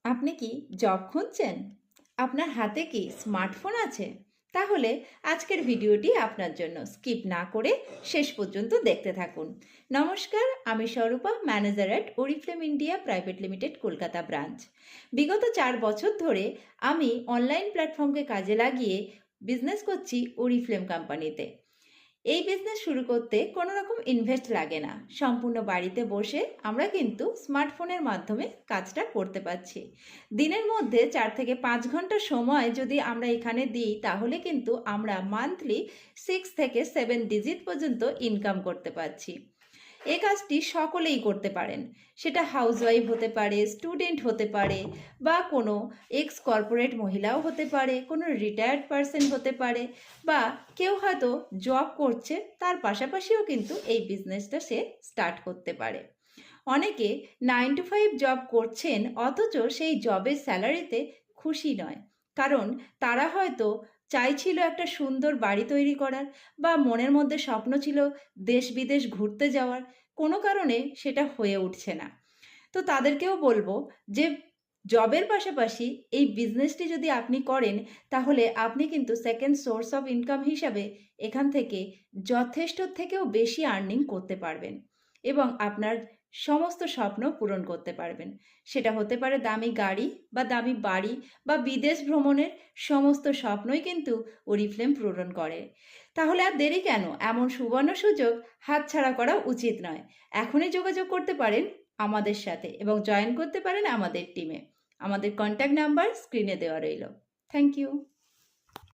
আপনি কি জব খুঁজছেন? আপনার হাতে কি স্মার্টফোন আছে? তাহলে আজকের ভিডিওটি আপনার জন্য। স্কিপ না করে শেষ পর্যন্ত দেখতে থাকুন। নমস্কার, আমি Swarupa, manager at Oriflame India private limited, Kolkata branch. বিগত 4 বছর ধরে আমি অনলাইন প্ল্যাটফর্মকে কাজে লাগিয়ে বিজনেস করছি ওরিফ্লেম কোম্পানিতে। এই বিজনেস শুরু করতে কোনো রকম ইনভেস্ট লাগে না। সম্পূর্ণ বাড়িতে বসে আমরা কিন্তু স্মার্টফোনের মাধ্যমে কাজটা করতে পারছি। দিনের মধ্যে 4 থেকে 5 ঘন্টা সময় যদি আমরা এখানে দিই, তাহলে কিন্তু আমরা মান্থলি 6 থেকে 7 ডিজিট পর্যন্ত ইনকাম করতে পারছি। এই কাজটি সকলেই করতে পারেন। সেটা হাউসওয়াইফ হতে পারে, স্টুডেন্ট হতে পারে, বা কোনো এক্স কর্পোরেট মহিলাও হতে পারে, কোনো রিটায়ার্ড পারসন হতে পারে, বা কেউ হয়তো জব করছে, তার পাশাপাশিও কিন্তু এই বিজনেসটা সে স্টার্ট করতে পারে। অনেকে 9 to 5 জব করছেন, অথচ সেই জবের স্যালারিতে খুশি নয়। কারণ তারা হয়তো চাইছিল একটা সুন্দর বাড়ি তৈরি করার, বা মনের মধ্যে স্বপ্ন ছিল দেশ বিদেশ ঘুরতে যাওয়ার। কোনো কারণে সেটা হয়ে উঠছে না। তো তাদেরকেও বলবো যে জবের পাশাপাশি এই বিজনেসটি যদি আপনি করেন, তাহলে আপনি কিন্তু সেকেন্ড সোর্স অফ ইনকাম হিসাবে এখান থেকে যথেষ্ট থেকেও বেশি আর্নিং করতে পারবেন, এবং আপনার সমস্ত স্বপ্ন পূরণ করতে পারবেন। সেটা হতে পারে দামি গাড়ি বা দামি বাড়ি, বা বিদেশ ভ্রমণের সমস্ত স্বপ্নই কিন্তু ওরিফ্লেম পূরণ করে। তাহলে আর দেরি কেন? এমন সুবর্ণ সুযোগ হাতছাড়া করা উচিত নয়। এখনই যোগাযোগ করতে পারেন আমাদের সাথে এবং জয়েন করতে পারেন আমাদের টিমে। আমাদের কন্ট্যাক্ট নাম্বার স্ক্রিনে দেওয়া রইল। Thank you.